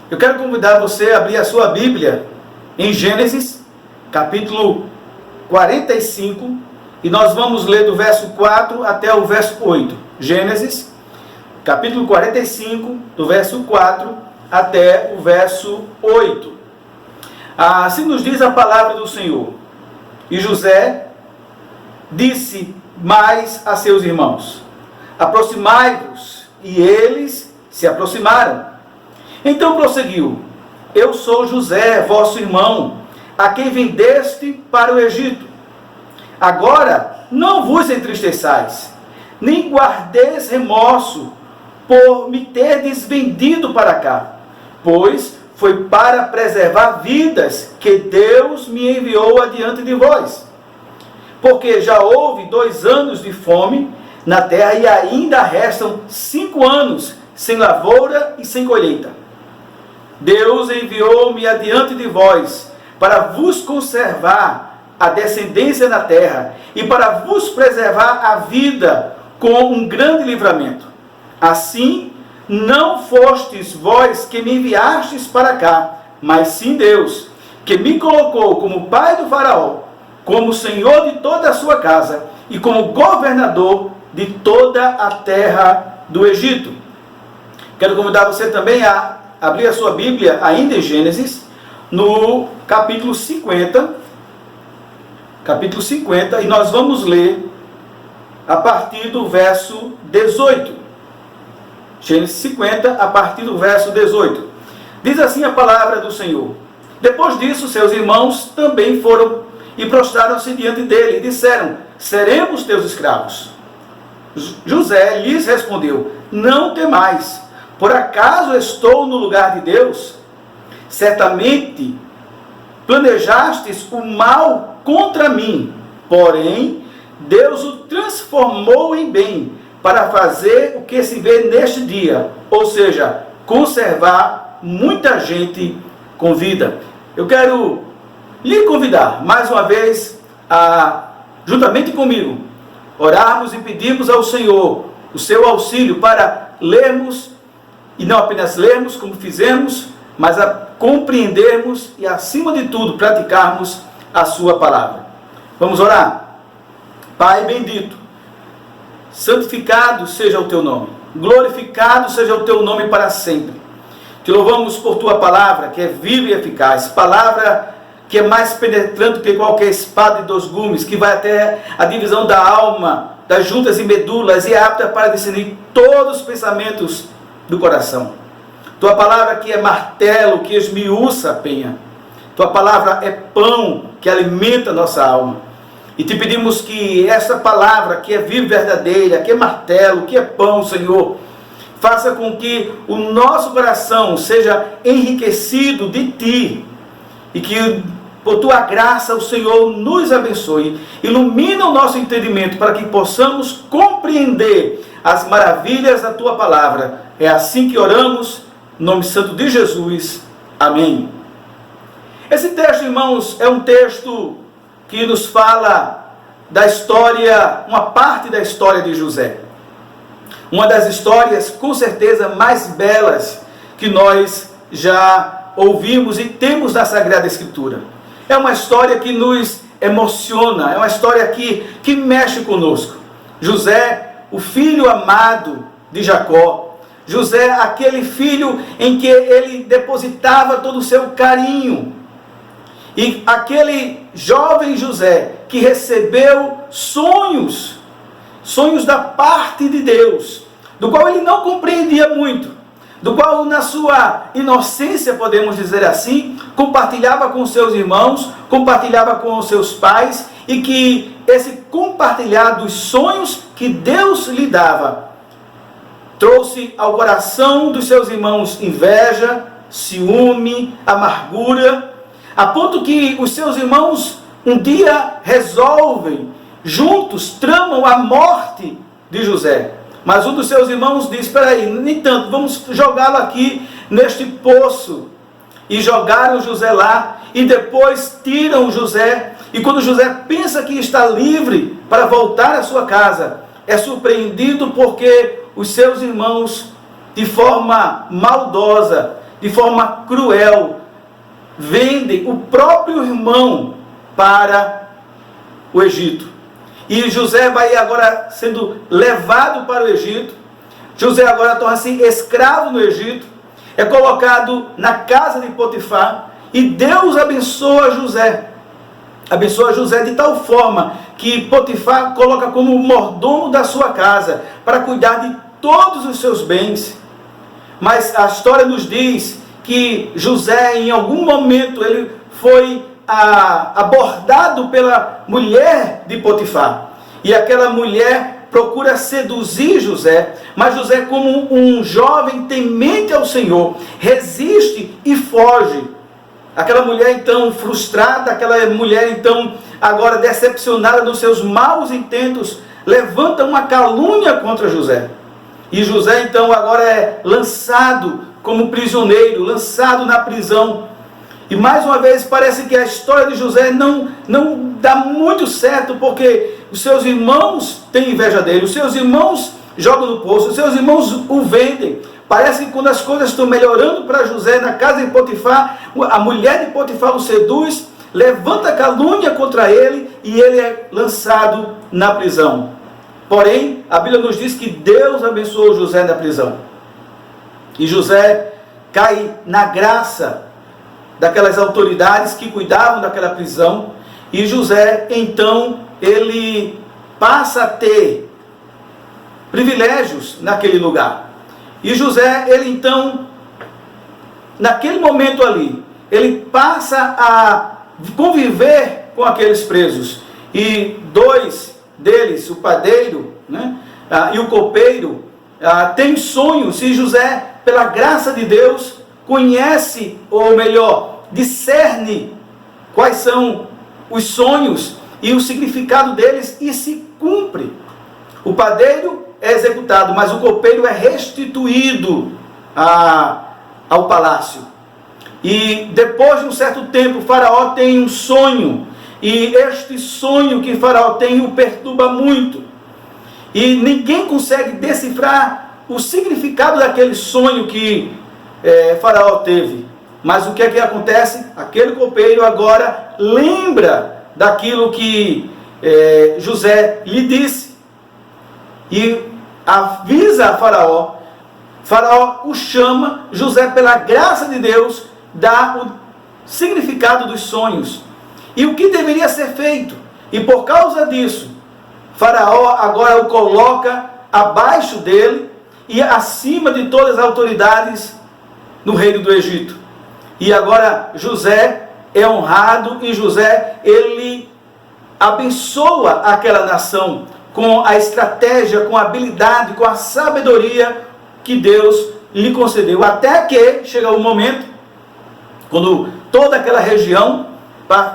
Eu quero convidar você a abrir a sua Bíblia em Gênesis, capítulo 45, e nós vamos ler do verso 4 até o verso 8. Gênesis, capítulo 45, do verso 4 até o verso 8. Assim nos diz a palavra do Senhor. E José disse mais a seus irmãos: aproximai-vos. E eles se aproximaram. Então prosseguiu: eu sou José, vosso irmão, a quem vendeste para o Egito. Agora não vos entristeçais, nem guardeis remorso por me terdes vendido para cá, pois foi para preservar vidas que Deus me enviou adiante de vós. Porque já houve 2 anos de fome na terra e ainda restam 5 anos sem lavoura e sem colheita. Deus enviou-me adiante de vós para vos conservar a descendência na terra e para vos preservar a vida com um grande livramento. Assim, não fostes vós que me enviastes para cá, mas sim Deus, que me colocou como pai do faraó, como senhor de toda a sua casa e como governador de toda a terra do Egito. Quero convidar você também a abrir a sua Bíblia, ainda em Gênesis, no capítulo 50, e nós vamos ler a partir do verso 18. Gênesis 50, a partir do verso 18. Diz assim a palavra do Senhor: depois disso, seus irmãos também foram e prostraram-se diante dele e disseram: seremos teus escravos. José lhes respondeu: não temais, por acaso estou no lugar de Deus? Certamente planejastes o mal contra mim, porém Deus o transformou em bem, para fazer o que se vê neste dia, ou seja, conservar muita gente com vida. Eu quero lhe convidar, mais uma vez, a, juntamente comigo, orarmos e pedirmos ao Senhor o seu auxílio para lermos, e não apenas lermos como fizemos, mas a compreendermos e, acima de tudo, praticarmos a sua palavra. Vamos orar? Pai bendito, santificado seja o teu nome, glorificado seja o teu nome para sempre. Te louvamos por tua palavra, que é viva e eficaz, palavra que é mais penetrante que qualquer espada de 2 gumes, que vai até a divisão da alma, das juntas e medulas, e é apta para discernir todos os pensamentos do coração. Tua palavra que é martelo, que esmiuça a penha. Tua palavra é pão que alimenta a nossa alma. E te pedimos que essa palavra, que é viva e verdadeira, que é martelo, que é pão, Senhor, faça com que o nosso coração seja enriquecido de Ti, e que por Tua graça o Senhor nos abençoe, ilumina o nosso entendimento para que possamos compreender as maravilhas da Tua palavra. É assim que oramos, em nome santo de Jesus. Amém. Esse texto, irmãos, é um texto que nos fala da história, uma parte da história de José. Uma das histórias, com certeza, mais belas que nós já ouvimos e temos na Sagrada Escritura. É uma história que nos emociona, é uma história que mexe conosco. José, o filho amado de Jacó. José, aquele filho em que ele depositava todo o seu carinho. E aquele jovem José que recebeu sonhos da parte de Deus, do qual ele não compreendia muito, do qual na sua inocência, podemos dizer assim, compartilhava com seus irmãos, compartilhava com os seus pais, e que esse compartilhar dos sonhos que Deus lhe dava trouxe ao coração dos seus irmãos inveja, ciúme, amargura, a ponto que os seus irmãos um dia resolvem, juntos, tramam a morte de José. Mas um dos seus irmãos diz: espera aí, nem tanto, vamos jogá-lo aqui neste poço. E jogaram José lá, e depois tiram José, e quando José pensa que está livre para voltar à sua casa, é surpreendido porque os seus irmãos, de forma maldosa, de forma cruel, vendem o próprio irmão para o Egito. E José vai agora sendo levado para o Egito. José agora torna-se escravo no Egito, é colocado na casa de Potifar, e Deus abençoa José. Abençoa José de tal forma que Potifar coloca como mordomo da sua casa, para cuidar de todos os seus bens. Mas a história nos diz que José, em algum momento, ele foi abordado pela mulher de Potifar. E aquela mulher procura seduzir José, mas José, como um jovem temente ao Senhor, resiste e foge. Aquela mulher então frustrada, aquela mulher então agora decepcionada nos seus maus intentos, levanta uma calúnia contra José. E José então agora é lançado como prisioneiro, lançado na prisão. E mais uma vez parece que a história de José não dá muito certo, porque os seus irmãos têm inveja dele, os seus irmãos jogam no poço, os seus irmãos o vendem. Parece que quando as coisas estão melhorando para José na casa de Potifar, a mulher de Potifar o seduz, levanta calúnia contra ele e ele é lançado na prisão. Porém, a Bíblia nos diz que Deus abençoou José na prisão. E José cai na graça daquelas autoridades que cuidavam daquela prisão. E José, então, ele passa a ter privilégios naquele lugar. E José, ele então, naquele momento ali, ele passa a conviver com aqueles presos. E dois deles, o padeiro, e o copeiro, têm sonhos. E José, pela graça de Deus, conhece, ou melhor, discerne quais são os sonhos e o significado deles e se cumpre. O padeiro é executado, mas o copeiro é restituído ao palácio. E depois de um certo tempo, Faraó tem um sonho, e este sonho que Faraó tem o perturba muito. E ninguém consegue decifrar o significado daquele sonho que Faraó teve. Mas o que é que acontece? Aquele copeiro agora lembra daquilo que José lhe disse e avisa a Faraó. Faraó o chama, José, pela graça de Deus, dá o significado dos sonhos e o que deveria ser feito. E por causa disso, Faraó agora o coloca abaixo dele e acima de todas as autoridades no reino do Egito. E agora José é honrado, e José, ele abençoa aquela nação com a estratégia, com a habilidade, com a sabedoria que Deus lhe concedeu. Até que chega o momento, quando toda aquela região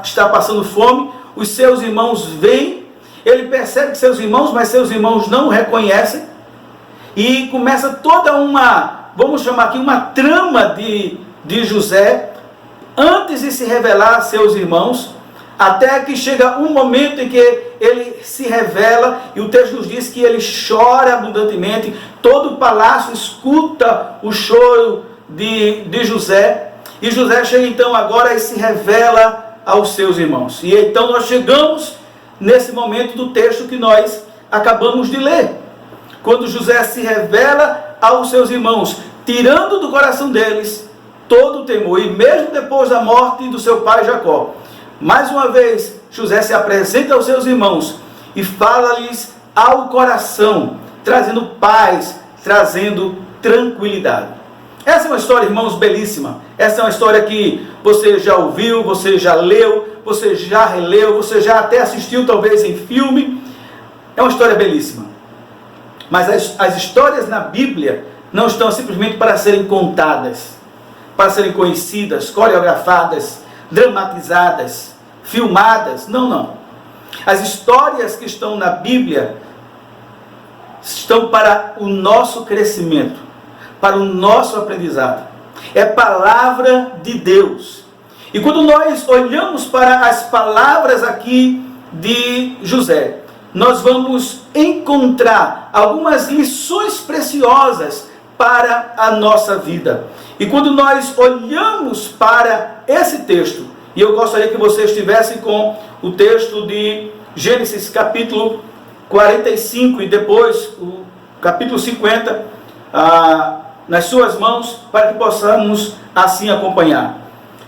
está passando fome, os seus irmãos vêm, ele percebe que seus irmãos, mas seus irmãos não o reconhecem, e começa toda uma, vamos chamar aqui, uma trama de José, antes de se revelar a seus irmãos, até que chega um momento em que ele se revela, e o texto nos diz que ele chora abundantemente, todo o palácio escuta o choro de José, e José chega então agora e se revela aos seus irmãos. E então nós chegamos nesse momento do texto que nós acabamos de ler, quando José se revela aos seus irmãos, tirando do coração deles todo o temor, e mesmo depois da morte do seu pai Jacó, mais uma vez José se apresenta aos seus irmãos e fala-lhes ao coração, trazendo paz, trazendo tranquilidade. Essa é uma história, irmãos, belíssima. Essa é uma história que você já ouviu, você já leu, você já releu, você já até assistiu talvez em filme. É uma história belíssima. Mas as histórias na Bíblia não estão simplesmente para serem contadas, para serem conhecidas, coreografadas, dramatizadas, filmadas. Não, não. As histórias que estão na Bíblia estão para o nosso crescimento, para o nosso aprendizado. É palavra de Deus. E quando nós olhamos para as palavras aqui de José, nós vamos encontrar algumas lições preciosas para a nossa vida. E quando nós olhamos para esse texto, e eu gostaria que você estivesse com o texto de Gênesis capítulo 45 e depois o capítulo 50 nas suas mãos, para que possamos assim acompanhar.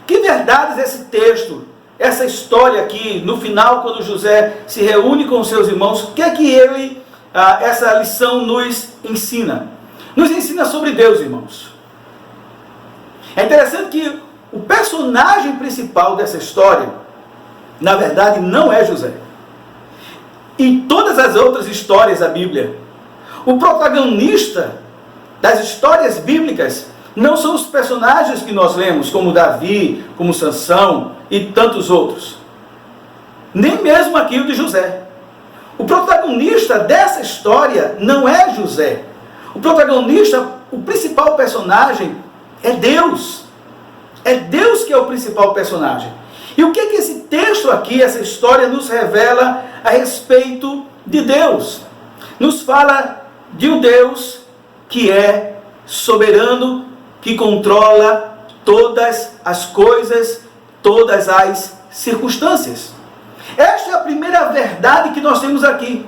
Que verdades esse texto, essa história aqui, no final, quando José se reúne com seus irmãos, o que é que essa lição nos ensina? Nos ensina sobre Deus, irmãos. É interessante que o personagem principal dessa história, na verdade, não é José. Em todas as outras histórias da Bíblia, o protagonista das histórias bíblicas não são os personagens que nós lemos, como Davi, como Sansão e tantos outros. Nem mesmo aqui o de José. O protagonista dessa história não é José. O protagonista, o principal personagem é Deus. É Deus que é o principal personagem. E o que esse texto aqui, essa história, nos revela a respeito de Deus? Nos fala de um Deus que é soberano, que controla todas as coisas, todas as circunstâncias. Esta é a primeira verdade que nós temos aqui.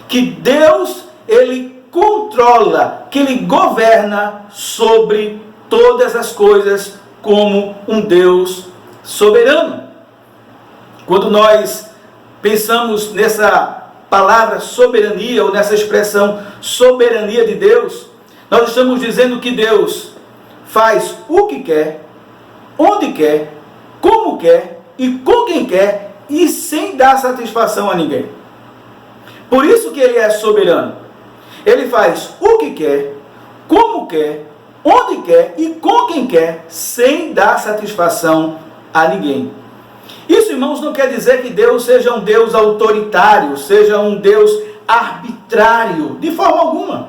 Que Deus, Ele controla, que Ele governa sobre todas as coisas como um Deus soberano. Quando nós pensamos nessa palavra soberania, ou nessa expressão soberania de Deus, nós estamos dizendo que Deus faz o que quer, onde quer, como quer e com quem quer e sem dar satisfação a ninguém. Por isso que Ele é soberano. Ele faz o que quer, como quer, onde quer e com quem quer, sem dar satisfação a ninguém. Isso, irmãos, não quer dizer que Deus seja um Deus autoritário, seja um Deus arbitrário, de forma alguma.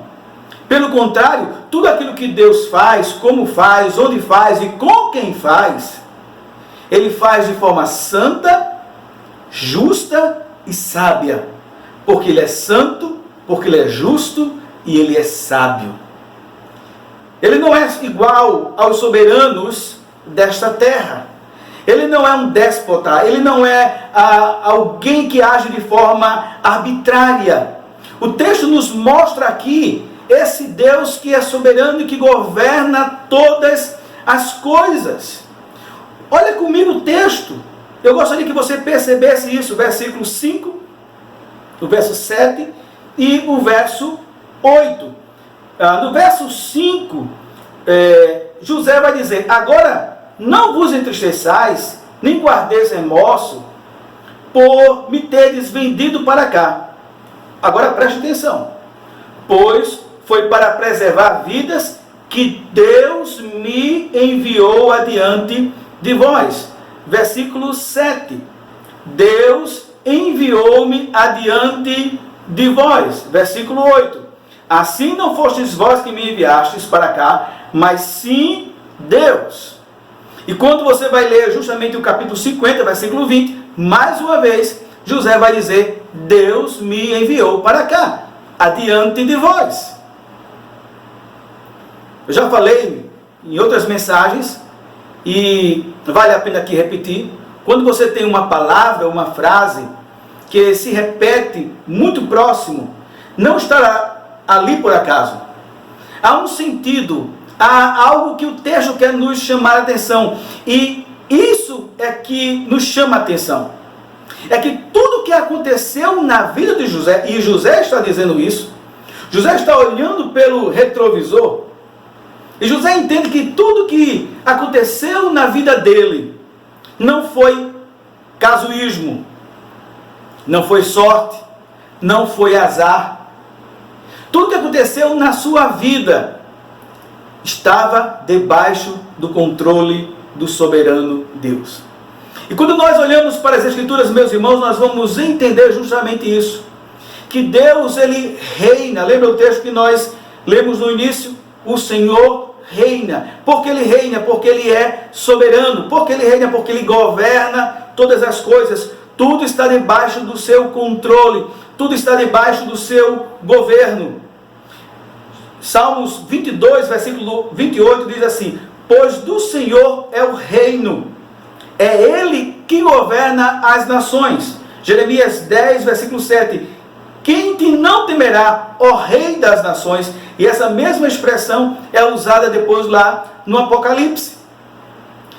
Pelo contrário, tudo aquilo que Deus faz, como faz, onde faz e com quem faz, Ele faz de forma santa, justa e sábia. Porque Ele é santo, porque Ele é justo e Ele é sábio. Ele não é igual aos soberanos desta terra. Ele não é um déspota, Ele não é alguém que age de forma arbitrária. O texto nos mostra aqui esse Deus que é soberano e que governa todas as coisas. Olha comigo o texto. Eu gostaria que você percebesse isso, o versículo 5, o verso 7 e o verso 8. No verso 5, José vai dizer: agora não vos entristeçais, nem guardeis remorso, por me teres vendido para cá. Agora preste atenção. Pois foi para preservar vidas que Deus me enviou adiante de vós. Versículo 7. Deus enviou-me adiante de vós. Versículo 8. Assim não fostes vós que me enviastes para cá, mas sim Deus. E quando você vai ler justamente o capítulo 50, versículo 20, mais uma vez, José vai dizer: Deus me enviou para cá, adiante de vós. Eu já falei em outras mensagens, e vale a pena aqui repetir: quando você tem uma palavra, uma frase, que se repete muito próximo, não estará ali por acaso. Há um sentido, há algo que o texto quer nos chamar a atenção, e isso é que nos chama a atenção. É que tudo que aconteceu na vida de José, e José está dizendo isso, José está olhando pelo retrovisor, e José entende que tudo que aconteceu na vida dele não foi casuísmo, não foi sorte, não foi azar. Tudo que aconteceu na sua vida estava debaixo do controle do soberano Deus. E quando nós olhamos para as Escrituras, meus irmãos, nós vamos entender justamente isso. Que Deus, Ele reina. Lembra o texto que nós lemos no início? O Senhor reina. Porque Ele reina? Porque Ele é soberano. Porque Ele reina? Porque Ele governa todas as coisas. Tudo está debaixo do seu controle. Tudo está debaixo do seu governo. Salmos 22, versículo 28 diz assim: pois do Senhor é o reino, é Ele que governa as nações. Jeremias 10, versículo 7: quem te não temerá, ó Rei das nações? E essa mesma expressão é usada depois lá no Apocalipse.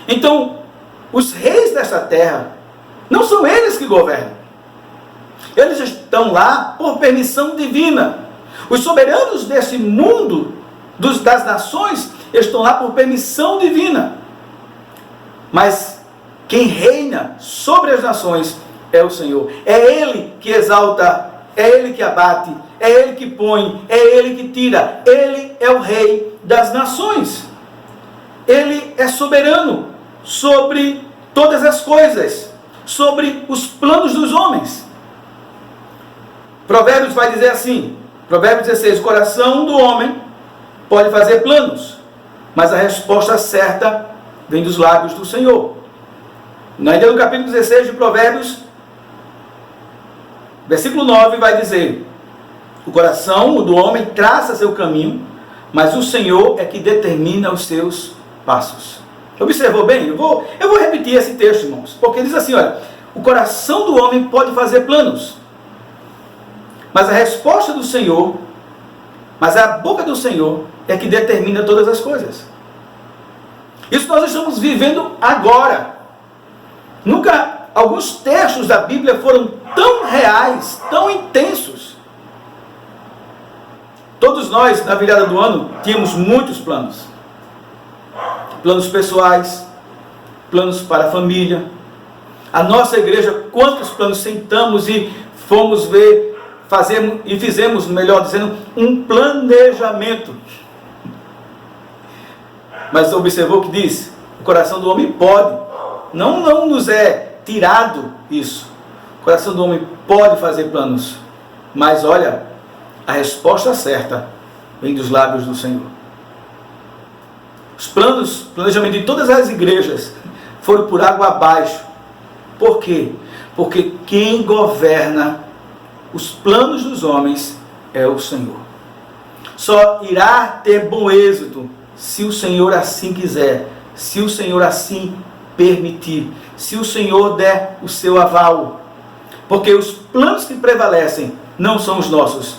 Então, os reis desta terra, não são eles que governam. Eles estão lá por permissão divina. Os soberanos desse mundo, das nações, estão lá por permissão divina. Mas quem reina sobre as nações é o Senhor. É Ele que exalta, é Ele que abate, é Ele que põe, é Ele que tira. Ele é o Rei das nações. Ele é soberano sobre todas as coisas, sobre os planos dos homens. Provérbios vai dizer assim, Provérbios 16: o coração do homem pode fazer planos, mas a resposta certa vem dos lábios do Senhor. Ainda no capítulo 16 de Provérbios, versículo 9, vai dizer: o coração do homem traça seu caminho, mas o Senhor é que determina os seus passos. Observou bem? Eu vou repetir esse texto, irmãos, porque diz assim, olha: o coração do homem pode fazer planos, mas a resposta do Senhor, mas a boca do Senhor é que determina todas as coisas. Isso nós estamos vivendo agora. Nunca alguns textos da Bíblia foram tão reais, tão intensos. Todos nós, na virada do ano, tínhamos muitos planos. Planos pessoais, planos para a família. A nossa igreja, quantos planos sentamos e fomos ver, fizemos, melhor dizendo, um planejamento. Mas observou o que diz? O coração do homem pode. Não nos é tirado isso. O coração do homem pode fazer planos. Mas olha, a resposta certa vem dos lábios do Senhor. Os planejamento de todas as igrejas foram por água abaixo. Por quê? Porque quem governa os planos dos homens é o Senhor. Só irá ter bom êxito se o Senhor assim quiser, se o Senhor assim permitir, se o Senhor der o seu aval. Porque os planos que prevalecem não são os nossos,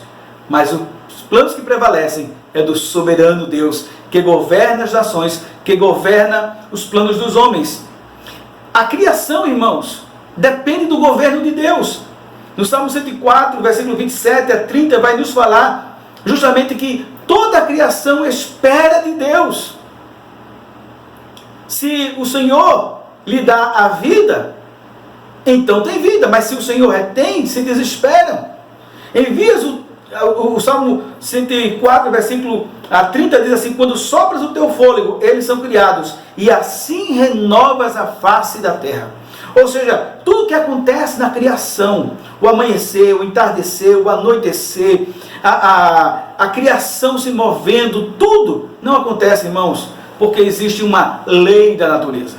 mas os planos que prevalecem é do soberano Deus, que governa as nações, que governa os planos dos homens. A criação, irmãos, depende do governo de Deus. No Salmo 104, versículo 27 a 30, vai nos falar justamente que toda a criação espera de Deus. Se o Senhor lhe dá a vida, então tem vida. Mas se o Senhor retém, se desesperam. Envias o Salmo 104, versículo a 30, diz assim: quando sopras o teu fôlego, eles são criados, e assim renovas a face da terra. Ou seja, tudo que acontece na criação, o amanhecer, o entardecer, o anoitecer, a criação se movendo, tudo não acontece, irmãos, porque existe uma lei da natureza.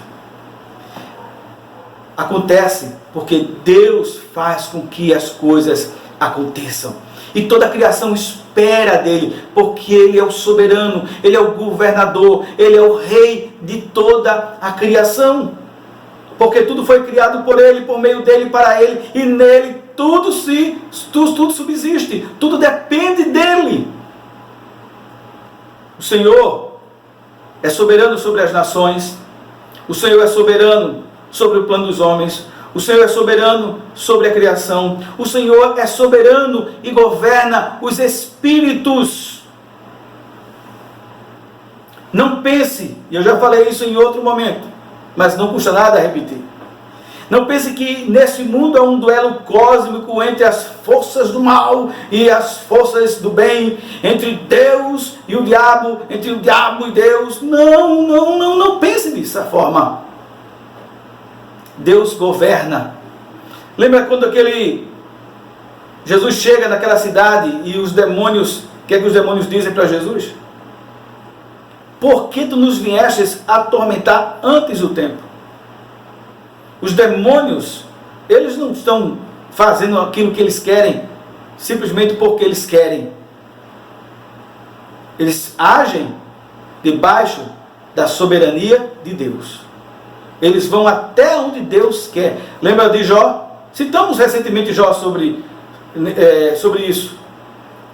Acontece porque Deus faz com que as coisas aconteçam. E toda a criação espera dele, porque ele é o soberano, ele é o governador, ele é o rei de toda a criação. Porque tudo foi criado por ele, por meio dele, para ele, e nele tudo subsiste, tudo depende dele. O Senhor é soberano sobre as nações, o Senhor é soberano sobre o plano dos homens, o Senhor é soberano sobre a criação, o Senhor é soberano e governa os espíritos. Não pense, e eu já falei isso em outro momento, mas não custa nada repetir. Não pense que nesse mundo há um duelo cósmico entre as forças do mal e as forças do bem, entre Deus e o diabo, entre o diabo e Deus. Não pense dessa forma. Deus governa. Lembra quando Jesus chega naquela cidade e os demônios, o que é que os demônios dizem para Jesus? Por que tu nos viestes atormentar antes do tempo? Os demônios, eles não estão fazendo aquilo que eles querem, simplesmente porque eles querem. Eles agem debaixo da soberania de Deus. Eles vão até onde Deus quer. Lembra de Jó? Citamos recentemente Jó sobre isso.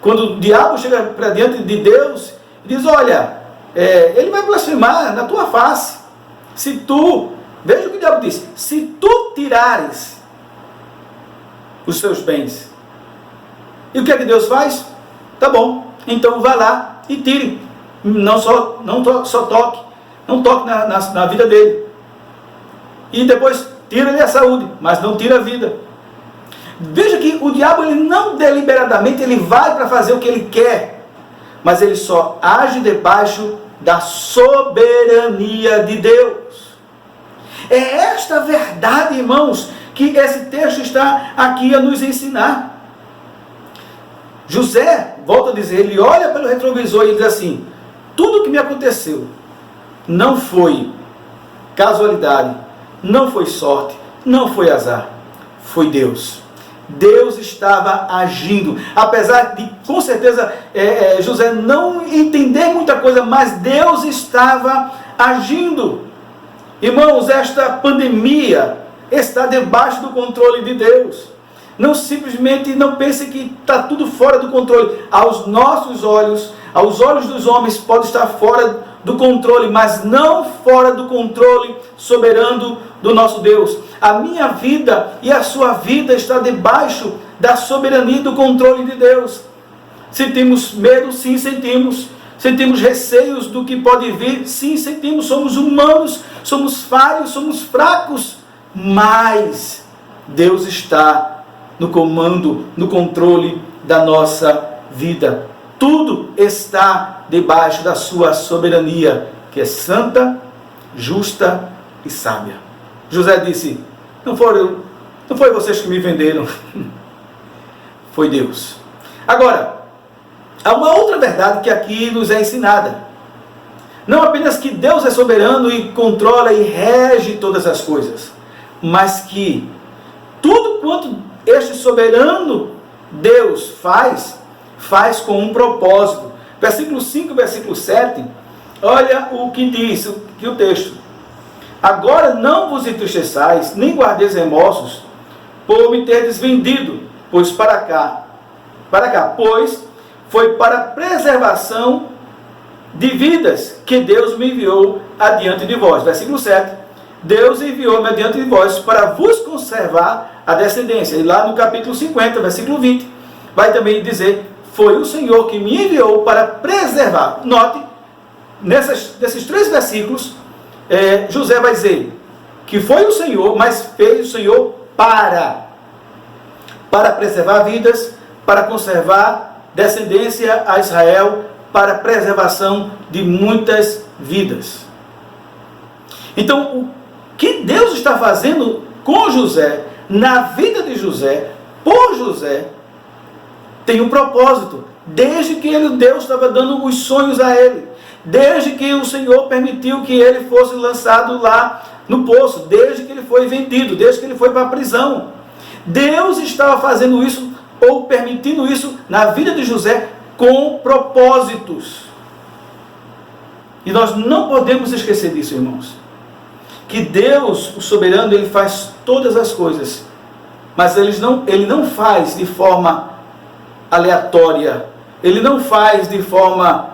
Quando o diabo chega para diante de Deus e diz, olha, ele vai blasfemar na tua face. Veja o que o diabo diz, se tu tirares os seus bens. E o que é que Deus faz? Tá bom, então vá lá e tire. Não toque na vida dele. E depois tira-lhe a saúde, mas não tira a vida. Veja que o diabo, ele não deliberadamente, ele vai para fazer o que ele quer, mas ele só age debaixo da soberania de Deus. É esta verdade, irmãos, que esse texto está aqui a nos ensinar. José, volta a dizer, ele olha pelo retrovisor e diz assim, tudo que me aconteceu não foi casualidade, não foi sorte, não foi azar, foi Deus. Deus estava agindo, apesar de, com certeza, José não entender muita coisa, mas Deus estava agindo. Irmãos, esta pandemia está debaixo do controle de Deus. Não simplesmente não pense que está tudo fora do controle. Aos nossos olhos, aos olhos dos homens, pode estar fora do controle, mas não fora do controle soberano do nosso Deus. A minha vida e a sua vida está debaixo da soberania e do controle de Deus. Sentimos medo? Sim, sentimos. Sentimos receios do que pode vir? Sim, sentimos. Somos humanos, somos falhos, somos fracos, mas Deus está no comando, no controle da nossa vida. Tudo está debaixo da sua soberania, que é santa, justa e sábia. José disse, não foi vocês que me venderam, foi Deus. Agora, há uma outra verdade que aqui nos é ensinada. Não apenas que Deus é soberano e controla e rege todas as coisas, mas que tudo quanto este soberano Deus faz com um propósito. Versículo 5, versículo 7, olha o que diz o texto. Agora não vos entristeçais, nem guardeis remorsos, por me terdes vendido, pois para cá, pois foi para a preservação de vidas que Deus me enviou adiante de vós. Versículo 7, Deus enviou-me adiante de vós para vos conservar a descendência. E lá no capítulo 50, versículo 20, vai também dizer, foi o Senhor que me enviou para preservar. Note, nesses 3 versículos, José vai dizer que foi o Senhor, mas fez o Senhor para preservar vidas, para conservar descendência a Israel, para a preservação de muitas vidas. Então, o que Deus está fazendo com José, na vida de José, por José, tem um propósito. Desde que Deus estava dando os sonhos a ele, desde que o Senhor permitiu que ele fosse lançado lá no poço, desde que ele foi vendido, desde que ele foi para a prisão, Deus estava fazendo isso, ou permitindo isso, na vida de José, com propósitos. E nós não podemos esquecer disso, irmãos. Que Deus, o soberano, ele faz todas as coisas, mas ele não faz de forma aleatória, ele não faz de forma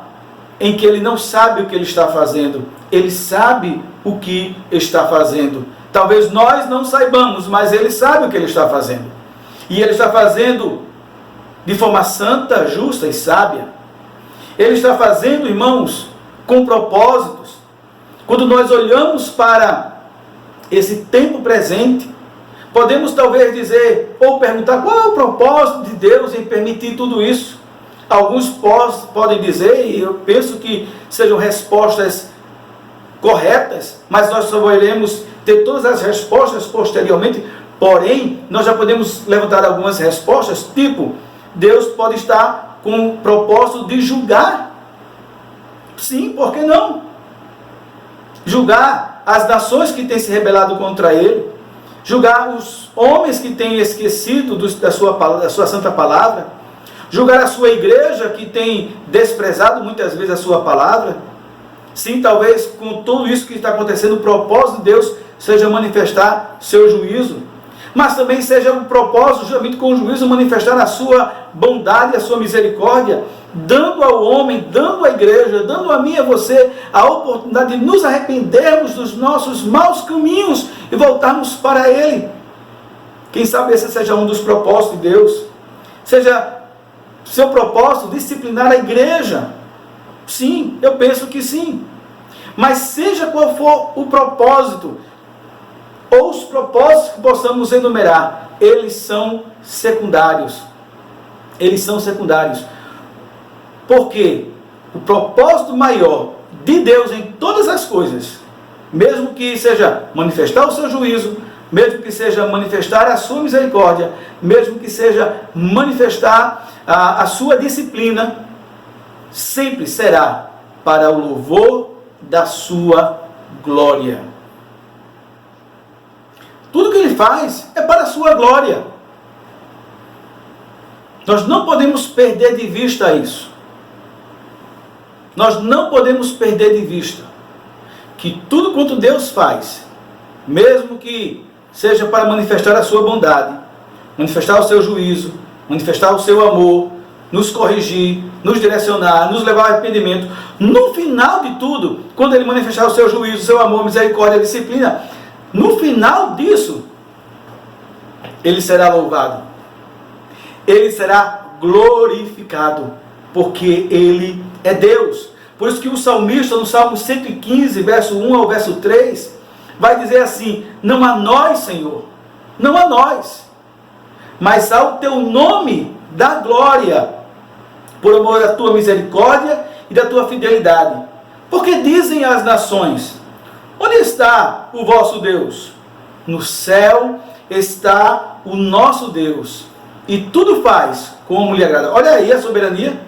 em que ele não sabe o que ele está fazendo, ele sabe o que está fazendo. Talvez nós não saibamos, mas ele sabe o que ele está fazendo. E ele está fazendo de forma santa, justa e sábia. Ele está fazendo, irmãos, com propósitos. Quando nós olhamos para esse tempo presente, podemos talvez dizer, ou perguntar, qual é o propósito de Deus em permitir tudo isso? Alguns podem dizer, e eu penso que sejam respostas corretas, mas nós só iremos ter todas as respostas posteriormente. Porém, nós já podemos levantar algumas respostas, tipo, Deus pode estar com o propósito de julgar. Sim, por que não? Julgar as nações que têm se rebelado contra ele, julgar os homens que têm esquecido da sua santa palavra, Julgar a sua igreja, que tem desprezado muitas vezes a sua palavra? Sim, talvez com tudo isso que está acontecendo, o propósito de Deus seja manifestar seu juízo, mas também seja um propósito, justamente com o juízo, manifestar a sua bondade, a sua misericórdia, dando ao homem, dando à igreja, dando a mim e a você a oportunidade de nos arrependermos dos nossos maus caminhos e voltarmos para Ele. Quem sabe esse seja um dos propósitos de Deus, seja seu propósito disciplinar a igreja. Sim, eu penso que sim. Mas seja qual for o propósito, ou os propósitos que possamos enumerar, eles são secundários. Eles são secundários. Porque o propósito maior de Deus em todas as coisas, mesmo que seja manifestar o seu juízo, mesmo que seja manifestar a sua misericórdia, mesmo que seja manifestar a sua disciplina, sempre será para o louvor da sua glória. Tudo que Ele faz é para a sua glória. Nós não podemos perder de vista isso. Nós não podemos perder de vista que tudo quanto Deus faz, mesmo que seja para manifestar a sua bondade, manifestar o seu juízo, manifestar o seu amor, nos corrigir, nos direcionar, nos levar ao arrependimento, no final de tudo, quando Ele manifestar o seu juízo, o seu amor, misericórdia, disciplina, no final disso, Ele será louvado, Ele será glorificado, porque Ele é Deus. Por isso que o salmista, no Salmo 115, verso 1 ao verso 3, vai dizer assim: não a nós, Senhor, não a nós, mas ao Teu nome da glória, por amor da Tua misericórdia e da Tua fidelidade. Porque dizem as nações: onde está o vosso Deus? No céu está o nosso Deus, e tudo faz como lhe agrada. Olha aí a soberania,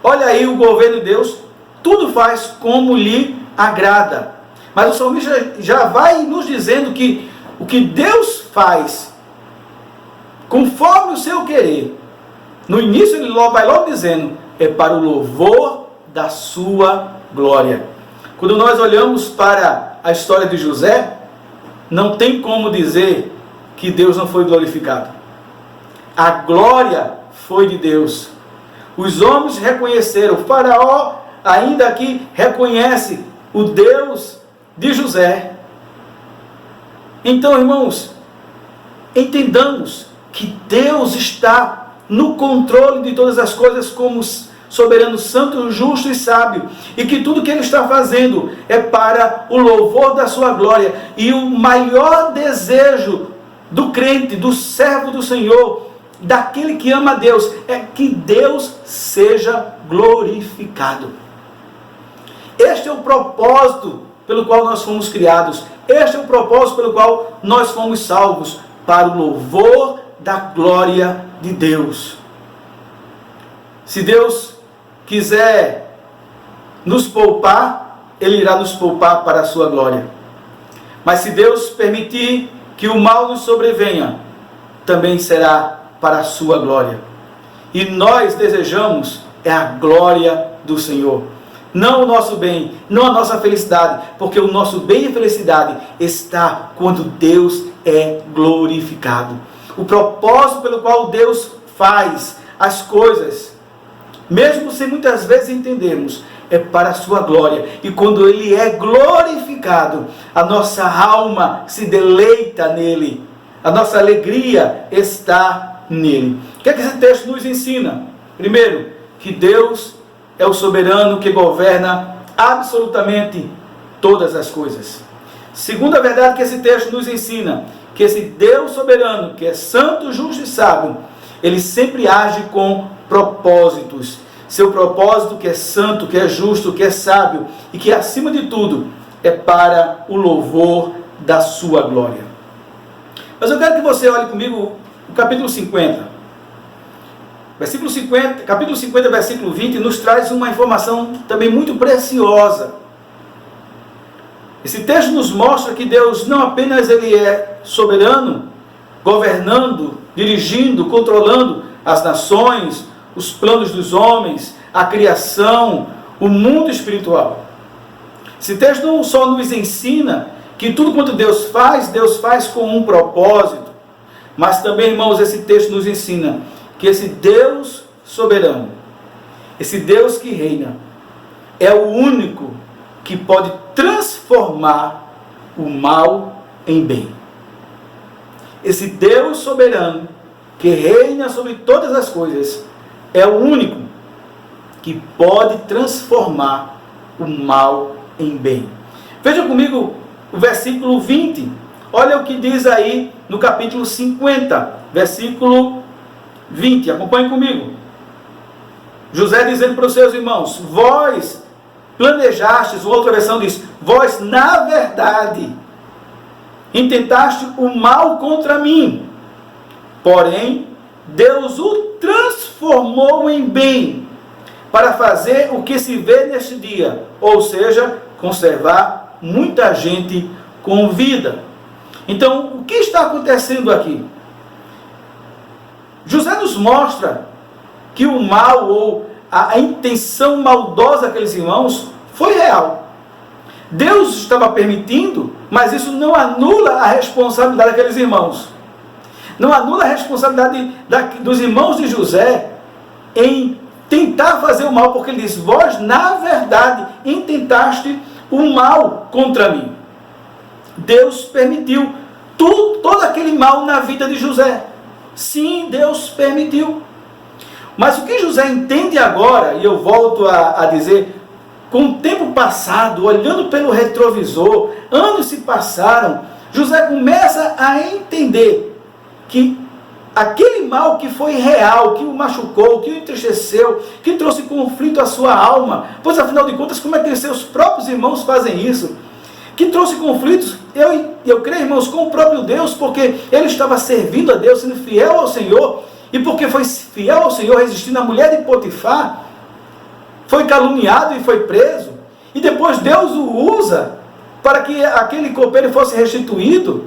olha aí o governo de Deus, tudo faz como lhe agrada. Mas o salmista já vai nos dizendo que o que Deus faz, conforme o seu querer, no início ele vai logo dizendo, é para o louvor da sua glória. Quando nós olhamos para a história de José, não tem como dizer que Deus não foi glorificado. A glória foi de Deus. Os homens reconheceram, o faraó ainda aqui reconhece o Deus de José. Então, irmãos, entendamos que Deus está no controle de todas as coisas como soberano, santo, justo e sábio, e que tudo que Ele está fazendo é para o louvor da sua glória. E o maior desejo do crente, do servo do Senhor, daquele que ama a Deus, é que Deus seja glorificado. Este é o propósito pelo qual nós fomos criados. Este é o propósito pelo qual nós fomos salvos, para o louvor da glória de Deus. Se Deus quiser nos poupar, Ele irá nos poupar para a sua glória. Mas se Deus permitir que o mal nos sobrevenha, também será para a sua glória. E nós desejamos é a glória do Senhor. Não o nosso bem, não a nossa felicidade, porque o nosso bem e felicidade está quando Deus é glorificado. O propósito pelo qual Deus faz as coisas, mesmo sem muitas vezes entendermos, é para a sua glória. E quando Ele é glorificado, a nossa alma se deleita nele, a nossa alegria está nele. O que é que esse texto nos ensina? Primeiro, que Deus é o soberano que governa absolutamente todas as coisas. Segunda verdade que esse texto nos ensina, que esse Deus soberano, que é santo, justo e sábio, Ele sempre age com propósitos. Seu propósito que é santo, que é justo, que é sábio e que acima de tudo é para o louvor da sua glória. Mas eu quero que você olhe comigo o capítulo 50. Capítulo 50, versículo 20, nos traz uma informação também muito preciosa. Esse texto nos mostra que Deus não apenas Ele é soberano, governando, dirigindo, controlando as nações, os planos dos homens, a criação, o mundo espiritual. Esse texto não só nos ensina que tudo quanto Deus faz com um propósito, mas também, irmãos, esse texto nos ensina que esse Deus soberano, esse Deus que reina, é o único que pode transformar o mal em bem. Esse Deus soberano, que reina sobre todas as coisas, é o único que pode transformar o mal em bem. Veja comigo o versículo 20. Olha o que diz aí no capítulo 50, versículo 20. Acompanhe comigo. José dizendo para os seus irmãos: vós planejastes, outra versão diz, vós na verdade intentaste o mal contra mim, porém Deus o transformou em bem, para fazer o que se vê neste dia, ou seja, conservar muita gente com vida. Então, o que está acontecendo aqui? José nos mostra que o mal, ou a intenção maldosa daqueles irmãos, foi real. Deus estava permitindo, mas isso não anula a responsabilidade daqueles irmãos. Não anula a responsabilidade dos irmãos de José em tentar fazer o mal, porque ele diz, vós na verdade intentaste o mal contra mim. Deus permitiu todo aquele mal na vida de José. Sim, Deus permitiu. Mas o que José entende agora, e eu volto a dizer, com o tempo passado, olhando pelo retrovisor, anos se passaram, José começa a entender que aquele mal que foi real, que o machucou, que o entristeceu, que trouxe conflito à sua alma, pois afinal de contas, como é que seus próprios irmãos fazem isso? Que trouxe conflitos, eu creio, irmãos, com o próprio Deus, porque ele estava servindo a Deus, sendo fiel ao Senhor, e porque foi fiel ao Senhor, resistindo à mulher de Potifar, foi caluniado e foi preso, e depois Deus o usa para que aquele copeiro fosse restituído,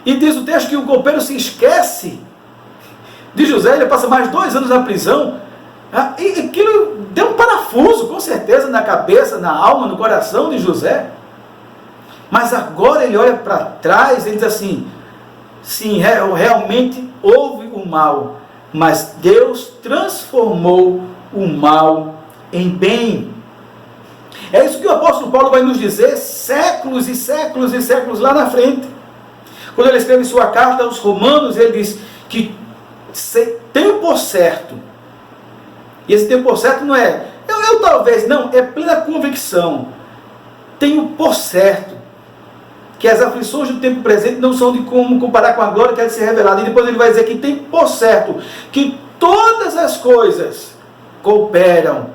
e diz o texto que o copeiro se esquece de José, ele passa mais 2 anos na prisão, e aquilo deu um parafuso, com certeza, na cabeça, na alma, no coração de José. Mas agora ele olha para trás e diz assim, sim, realmente houve o mal, mas Deus transformou o mal em bem. É isso que o apóstolo Paulo vai nos dizer séculos e séculos e séculos lá na frente. Quando ele escreve sua carta aos Romanos, ele diz que tenho por certo, e esse tenho por certo não é, eu talvez, não, é plena convicção, tenho por certo, que as aflições do tempo presente não são de como comparar com a glória que há de ser revelada. E depois ele vai dizer que tem por certo que todas as coisas cooperam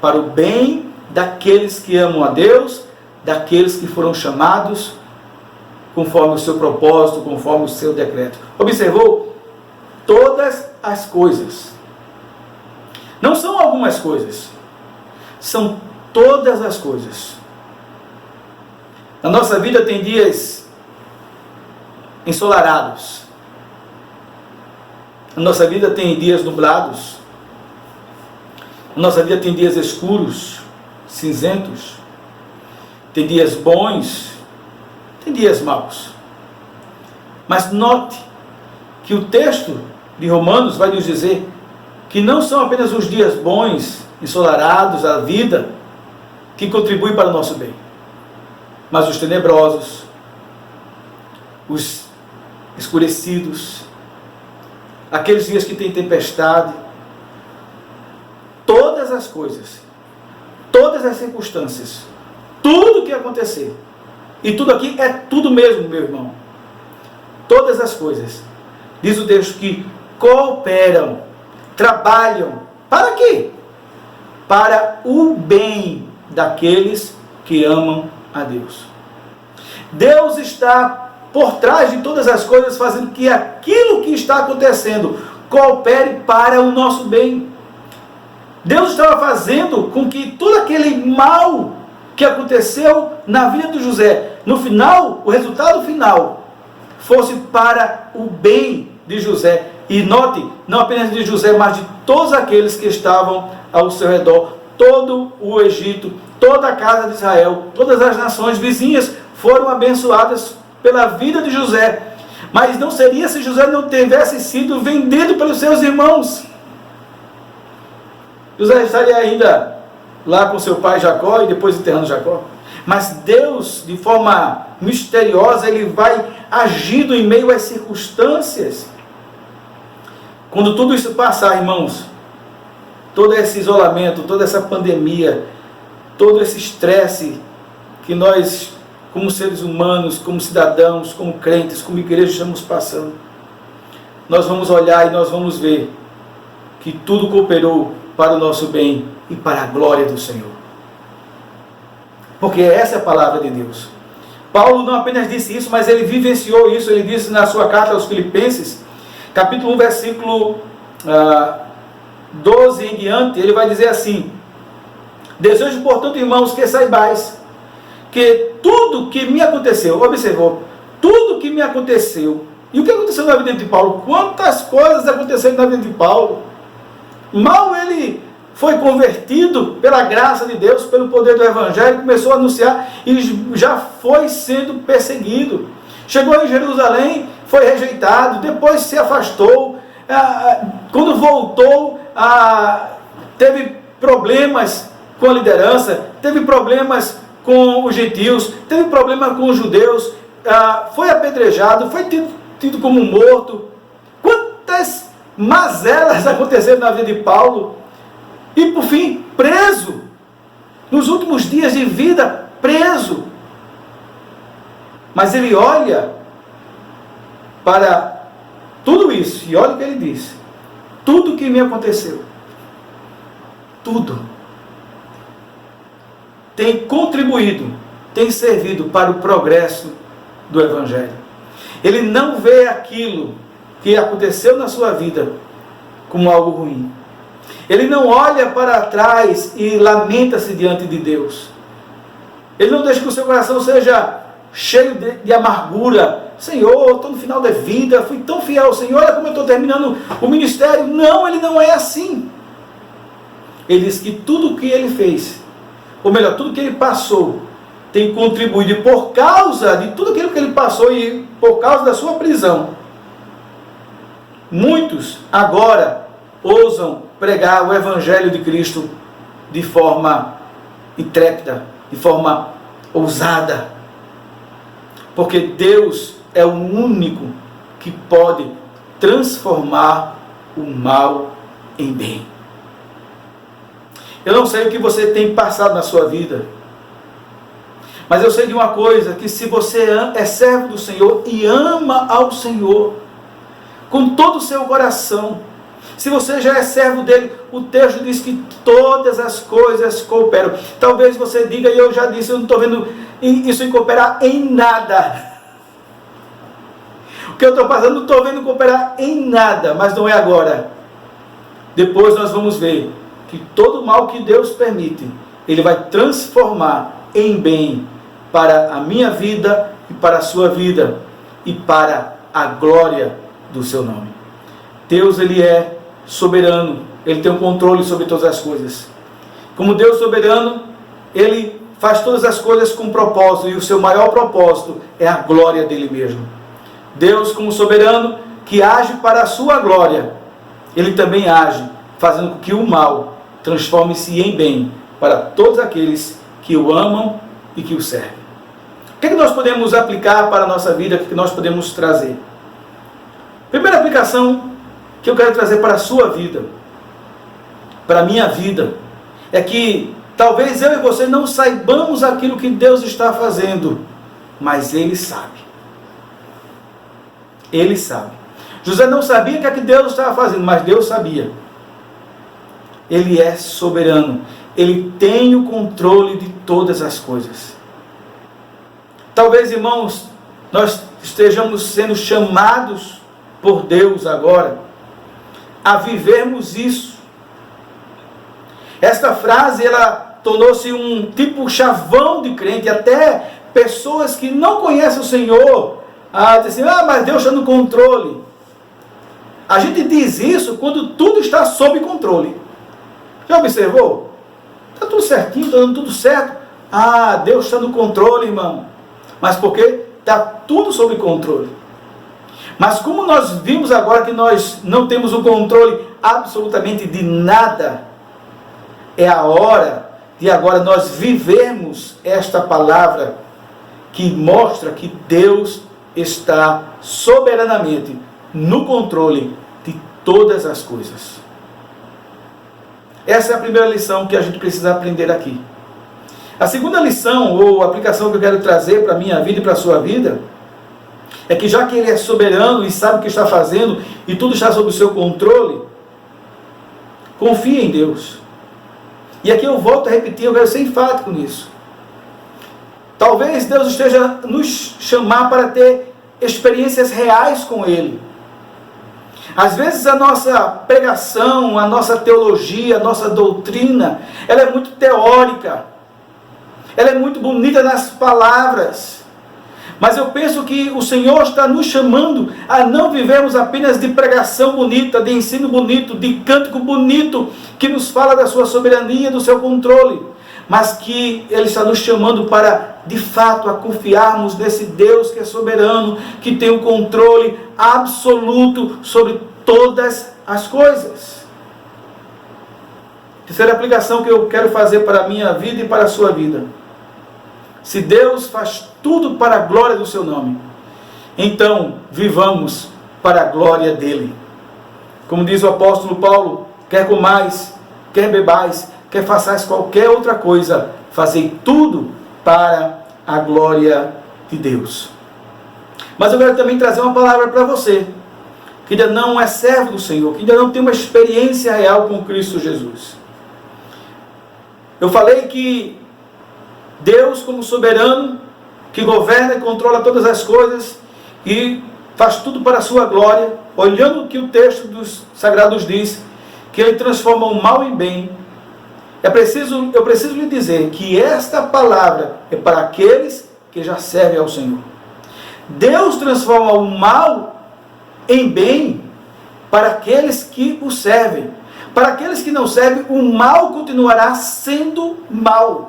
para o bem daqueles que amam a Deus, daqueles que foram chamados conforme o seu propósito, conforme o seu decreto. Observou? Todas as coisas. Não são algumas coisas. São todas as coisas. Na nossa vida tem dias ensolarados. Na nossa vida tem dias nublados. Na nossa vida tem dias escuros, cinzentos. Tem dias bons, tem dias maus. Mas note que o texto de Romanos vai nos dizer que não são apenas os dias bons, ensolarados, a vida, que contribuem para o nosso bem. Mas os tenebrosos, os escurecidos, aqueles dias que tem tempestade, todas as coisas, todas as circunstâncias, tudo que acontecer, e tudo aqui é tudo mesmo, meu irmão, todas as coisas, diz o texto que cooperam, trabalham, para quê? Para o bem daqueles que amam a Deus. Deus está por trás de todas as coisas, fazendo que aquilo que está acontecendo coopere para o nosso bem. Deus estava fazendo com que todo aquele mal que aconteceu na vida de José, no final, o resultado final, fosse para o bem de José, E note, não apenas de José, mas de todos aqueles que estavam ao seu redor. Todo o Egito, toda a casa de Israel, todas as nações vizinhas foram abençoadas pela vida de José. Mas não seria se José não tivesse sido vendido pelos seus irmãos. José estaria ainda lá com seu pai Jacó e depois enterrando Jacó. Mas Deus, de forma misteriosa, Ele vai agindo em meio às circunstâncias. Quando tudo isso passar, irmãos, todo esse isolamento, toda essa pandemia, todo esse estresse que nós, como seres humanos, como cidadãos, como crentes, como igreja, estamos passando, nós vamos olhar e nós vamos ver que tudo cooperou para o nosso bem e para a glória do Senhor. Porque essa é a palavra de Deus. Paulo não apenas disse isso, mas ele vivenciou isso. Ele disse na sua carta aos Filipenses, capítulo 1, versículo 12 em diante, ele vai dizer assim: desejo, portanto, irmãos, que saibais que tudo que me aconteceu, observou, tudo que me aconteceu. E o que aconteceu na vida de Paulo? Quantas coisas aconteceram na vida de Paulo? Mal ele foi convertido pela graça de Deus, pelo poder do Evangelho, começou a anunciar e já foi sendo perseguido. Chegou em Jerusalém, foi rejeitado, depois se afastou. Quando voltou, teve problemas com a liderança, teve problemas com os gentios, teve problema com os judeus, foi apedrejado, foi tido como morto. Quantas mazelas aconteceram na vida de Paulo? E por fim, preso. Nos últimos dias de vida, preso. Mas ele olha para tudo isso e olha o que ele diz: tudo que me aconteceu, tudo tem contribuído, tem servido para o progresso do Evangelho. Ele não vê aquilo que aconteceu na sua vida como algo ruim. Ele não olha para trás e lamenta-se diante de Deus. Ele não deixa que o seu coração seja cheio de amargura. Senhor, estou no final da vida, fui tão fiel ao Senhor, olha como eu estou terminando o ministério. Não, ele não é assim. Ele diz que tudo o que ele fez, ou melhor, tudo que ele passou, tem contribuído. E por causa de tudo aquilo que ele passou e por causa da sua prisão, muitos agora ousam pregar o Evangelho de Cristo de forma intrépida, de forma ousada. Porque Deus é o único que pode transformar o mal em bem. Eu não sei o que você tem passado na sua vida, mas eu sei de uma coisa, que se você é servo do Senhor e ama ao Senhor com todo o seu coração, se você já é servo dele, o texto diz que todas as coisas cooperam. Talvez você diga, e eu já disse, eu não estou vendo isso cooperar em nada. O que eu estou passando, não estou vendo cooperar em nada, mas não é agora. Depois nós vamos ver que todo mal que Deus permite, Ele vai transformar em bem para a minha vida e para a sua vida e para a glória do seu nome. Deus, Ele é soberano, Ele tem um controle sobre todas as coisas. Como Deus soberano, Ele faz todas as coisas com propósito, e o seu maior propósito é a glória dele mesmo. Deus, como soberano, que age para a sua glória, Ele também age, fazendo com que o mal transforme-se em bem para todos aqueles que o amam e que o servem. O que é que nós podemos aplicar para a nossa vida? O que é que nós podemos trazer? Primeira aplicação que eu quero trazer para a sua vida, para a minha vida, é que talvez eu e você não saibamos aquilo que Deus está fazendo, mas Ele sabe. Ele sabe. José não sabia o que é que Deus estava fazendo, mas Deus sabia. Ele é soberano. Ele tem o controle de todas as coisas. Talvez, irmãos, nós estejamos sendo chamados por Deus agora a vivermos isso. Esta frase, ela tornou-se um tipo chavão de crente. Até pessoas que não conhecem o Senhor dizem assim: mas Deus está no controle. A gente diz isso quando tudo está sob controle. Já observou? Está tudo certinho, está dando tudo certo. Ah, Deus está no controle, irmão. Mas por quê? Está tudo sob controle. Mas como nós vimos agora que nós não temos o controle absolutamente de nada, é a hora de agora nós vivermos esta palavra que mostra que Deus está soberanamente no controle de todas as coisas. Essa é a primeira lição que a gente precisa aprender aqui. A segunda lição, ou aplicação que eu quero trazer para a minha vida e para a sua vida, é que já que Ele é soberano e sabe o que está fazendo, e tudo está sob o seu controle, confie em Deus. E aqui eu volto a repetir, eu quero ser enfático nisso. Talvez Deus esteja nos chamar para ter experiências reais com Ele. Às vezes a nossa pregação, a nossa teologia, a nossa doutrina, ela é muito teórica. Ela é muito bonita nas palavras. Mas eu penso que o Senhor está nos chamando a não vivermos apenas de pregação bonita, de ensino bonito, de cântico bonito, que nos fala da sua soberania, do seu controle. Mas que Ele está nos chamando para, de fato, a confiarmos nesse Deus que é soberano, que tem o controle absoluto sobre todas as coisas. Terceira aplicação que eu quero fazer para a minha vida e para a sua vida. Se Deus faz tudo para a glória do seu nome, então vivamos para a glória dele. Como diz o apóstolo Paulo, quer comais, quer bebais, quer façais qualquer outra coisa, fazei tudo para a glória de Deus. Mas eu quero também trazer uma palavra para você, que ainda não é servo do Senhor, que ainda não tem uma experiência real com Cristo Jesus. Eu falei que Deus, como soberano, que governa e controla todas as coisas e faz tudo para a sua glória, olhando o que o texto dos Sagrados diz, que Ele transforma o mal em bem. Eu preciso lhe dizer que esta palavra é para aqueles que já servem ao Senhor. Deus transforma o mal em bem para aqueles que o servem. Para aqueles que não servem, o mal continuará sendo mal.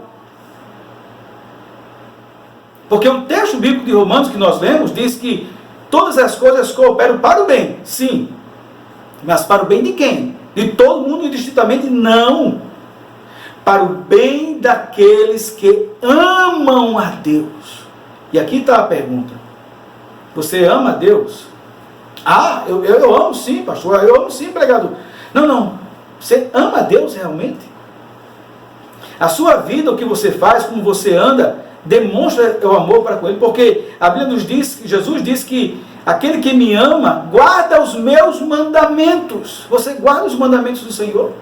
Porque o texto bíblico de Romanos que nós lemos diz que todas as coisas cooperam para o bem. Sim. Mas para o bem de quem? De todo mundo indistintamente? Não. Para o bem daqueles que amam a Deus. E aqui está a pergunta. Você ama a Deus? Ah, eu amo sim, pastor. Eu amo sim, pregador. Não. Você ama a Deus realmente? A sua vida, o que você faz, como você anda, demonstra o amor para com Ele, porque a Bíblia nos diz, Jesus diz que aquele que me ama, guarda os meus mandamentos. Você guarda os mandamentos do Senhor?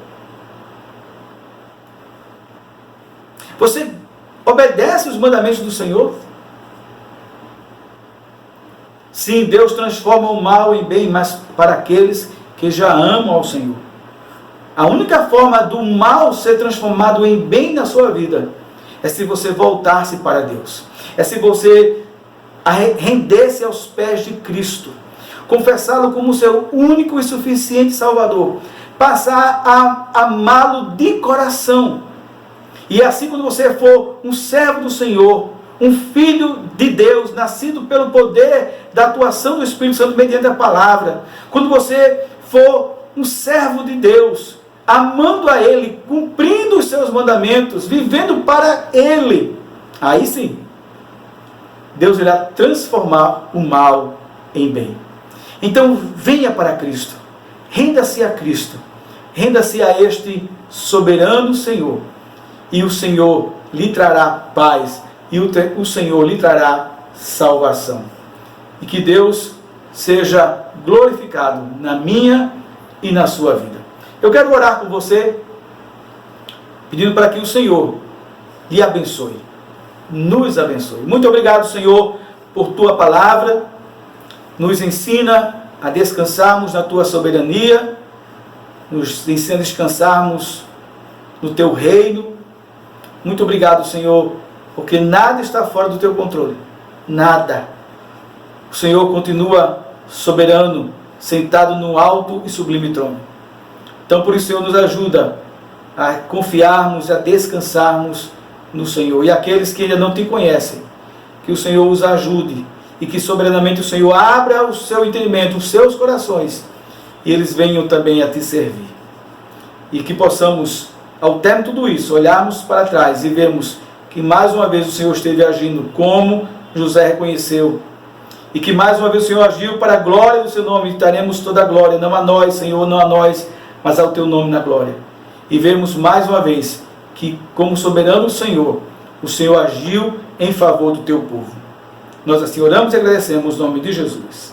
Você obedece os mandamentos do Senhor? Sim, Deus transforma o mal em bem, mas para aqueles que já amam ao Senhor. A única forma do mal ser transformado em bem na sua vida é se você voltar-se para Deus. É se você render-se aos pés de Cristo. Confessá-lo como seu único e suficiente Salvador. Passar a amá-lo de coração. E assim, quando você for um servo do Senhor, um filho de Deus, nascido pelo poder da atuação do Espírito Santo mediante a palavra, quando você for um servo de Deus, amando a Ele, cumprindo os seus mandamentos, vivendo para Ele, aí sim, Deus irá transformar o mal em bem. Então venha para Cristo, renda-se a Cristo, renda-se a este soberano Senhor, e o Senhor lhe trará paz, e o Senhor lhe trará salvação. E que Deus seja glorificado na minha e na sua vida. Eu quero orar com você, pedindo para que o Senhor lhe abençoe, nos abençoe. Muito obrigado, Senhor, por Tua palavra, nos ensina a descansarmos na Tua soberania, nos ensina a descansarmos no Teu reino. Muito obrigado, Senhor, porque nada está fora do Teu controle, nada. O Senhor continua soberano sentado no alto e sublime trono. Então, por isso, Senhor, nos ajuda a confiarmos, a descansarmos no Senhor. E aqueles que ainda não te conhecem, que o Senhor os ajude e que soberanamente o Senhor abra o seu entendimento, os seus corações, e eles venham também a te servir. E que possamos, ao término de tudo isso, olharmos para trás e vermos que mais uma vez o Senhor esteve agindo como José reconheceu, e que mais uma vez o Senhor agiu para a glória do seu nome, e daremos toda a glória, não a nós, Senhor, não a nós, mas ao teu nome na glória. E vermos mais uma vez que, como soberano Senhor, o Senhor agiu em favor do teu povo. Nós assim oramos e agradecemos no nome de Jesus.